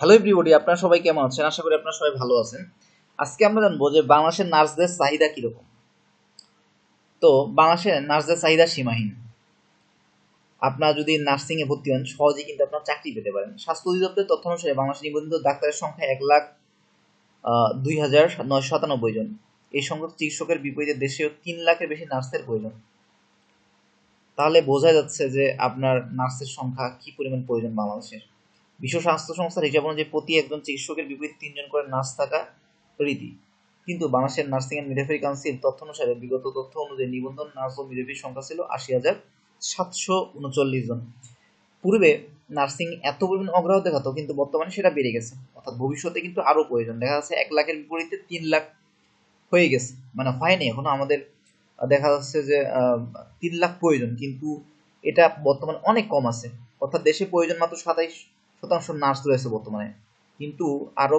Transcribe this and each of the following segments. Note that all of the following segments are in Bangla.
হ্যালো এভরিবডি, আপনারা সবাই কেমন আছেন? আশা করি আপনারা সবাই ভালো আছেন। আজকে আমরা জানবো যে বাংলাদেশের নার্সদের চাহিদা কিরকম। তো বাংলাদেশের নার্সদের চাহিদা সীমাহীন। আপনারা যদি নার্সিং এ ভর্তি হন সহজেই কিন্তু আপনারা চাকরি পেতে পারেন। স্বাস্থ্য অধিদপ্তরের তথ্য অনুসারে বাংলাদেশে নিবন্ধিত ডাক্তারের সংখ্যা 1,02,997 জন। এই সংখ্যক চিকিৎসকের বিপরীতে দেশেও 3 লাখের বেশি নার্সের প্রয়োজন। তাহলে বোঝা যাচ্ছে যে আপনার নার্সের সংখ্যা কি পরিমাণ প্রয়োজন বাংলাদেশের। বিশ্ব স্বাস্থ্য সংস্থার হিসাব অনুযায়ী প্রতি একজন চিকিৎসকের বিপরীতে 3 জন করে নার্স থাকা রীতি। কিন্তু বাংলাদেশের নার্সিং অ্যান্ড মিডওয়াইফারি কাউন্সিল তথ্য অনুসারে বিগত তথ্য অনুযায়ী নিবন্ধন নার্স ও মিডওয়াইফারির সংখ্যা ছিল 80,739 জন। পূর্বে নার্সিং এত পরিমাণ অগ্রাহ্য দেখাতো, কিন্তু বর্তমানে সেটা বেড়ে গেছে। অর্থাৎ ভবিষ্যতে কিন্তু আরো প্রয়োজন। দেখা যাচ্ছে 1 লাখের বিপরীতে 3 লাখ হয়ে গেছে, মানে হয়নি এখনো। আমাদের দেখা যাচ্ছে যে 3 লাখ প্রয়োজন, কিন্তু এটা বর্তমানে অনেক কম আছে। অর্থাৎ দেশে প্রয়োজন মাত্র 27% নার্স রয়েছে বর্তমানে, কিন্তু আরো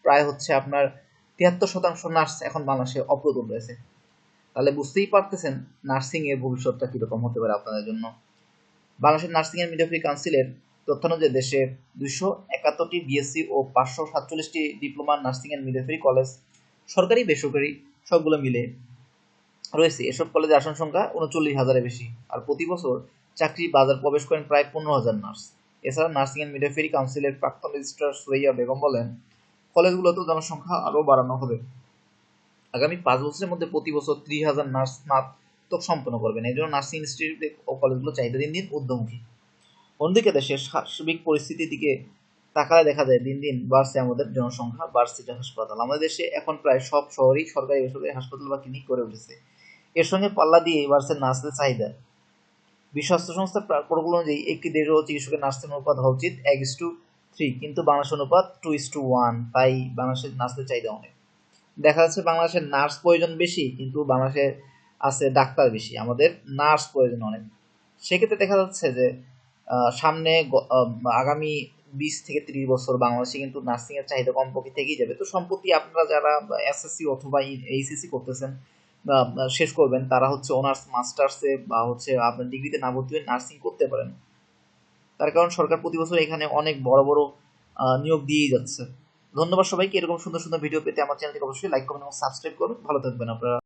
প্রায় হচ্ছে আপনার 73% নার্স এখন বাংলাদেশে অপ্রতুল রয়েছে। তাহলে বুঝতেই পারতেছেন নার্সিং এর ভবিষ্যৎটা কিরকম হতে পারে আপনাদের জন্য। বাংলাদেশের নার্সিং অ্যান্ড মিডওয়াইফারি কাউন্সিলের তথ্য অনুযায়ী দেশে 271টি বিএসসি ও 547টি diploma nursing and midwifery college, সরকারি বেসরকারি সবগুলো মিলে রয়েছে। এসব কলেজে আসন সংখ্যা 39,000-এর বেশি। আর প্রতি বছর চাকরির বাজার প্রবেশ করেন প্রায় 15,000 নার্স। এছাড়া নার্সিং অ্যান্ড মিডওয়াইফারি কাউন্সিলের প্রাক্তন রেজিস্ট্রার সুরাইয়া বেগম বলেন, কলেজগুলোতেও জনসংখ্যা আরও বাড়ানো হবে। আগামী 5 বছরের মধ্যে প্রতি বছর 30,000 নার্স স্নাতক সম্পন্ন করবেন। এই জন্য নার্সিং ইনস্টিটিউট ও কলেজগুলো চাহিদা দিন দিন ঊর্ধ্বমুখী। অন্যদিকে দেশের সার্বিক পরিস্থিতির দিকে তাকালে দেখা যায় দিন দিন বাড়ছে আমাদের জনসংখ্যা, বাড়ছে হাসপাতাল। আমাদের দেশে এখন প্রায় সব শহরেই সরকারি বেসরকারি হাসপাতাল বা ক্লিনিক করে উঠেছে। এর সঙ্গে পাল্লা দিয়ে বাড়ছে নার্সের চাহিদা। বিশ্ব স্বাস্থ্য সংস্থার প্রোটোকল অনুযায়ী একটি দেশ ও চিকিৎসকের নার্সের অনুপাত হওয়া উচিত 1:3, কিন্তু বাংলাদেশের অনুপাত 2:1। তাই বাংলাদেশের নার্সের চাহিদা অনেক। দেখা যাচ্ছে বাংলাদেশের নার্স প্রয়োজন বেশি, কিন্তু বাংলাদেশে আছে ডাক্তার বেশি, আমাদের নার্স প্রয়োজন অনেক। সেক্ষেত্রে দেখা যাচ্ছে যে সামনে আগামী 20 থেকে 30 বছর বাংলাদেশে কিন্তু নার্সিং এর চাহিদা কমপক্ষে থেকেই যাবে। তো সম্প্রতি আপনারা যারা এসএসসি অথবা এইচএসসি করতেছেন বা শেষ করবেন, তারা হচ্ছে অনার্স মাস্টার্সে বা হচ্ছে আপনার ডিগ্রিতে না ভর্তি হয়ে নার্সিং করতে পারেন। তার কারণ সরকার প্রতি বছর এখানে অনেক বড় বড় নিয়োগ দিয়েই যাচ্ছে। ধন্যবাদ সবাইকে। এরকম সুন্দর সুন্দর ভিডিও পেতে আমার চ্যানেলটিকে অবশ্যই লাইক, কমেন্ট এবং সাবস্ক্রাইব করুন। ভালো থাকবেন আপনারা।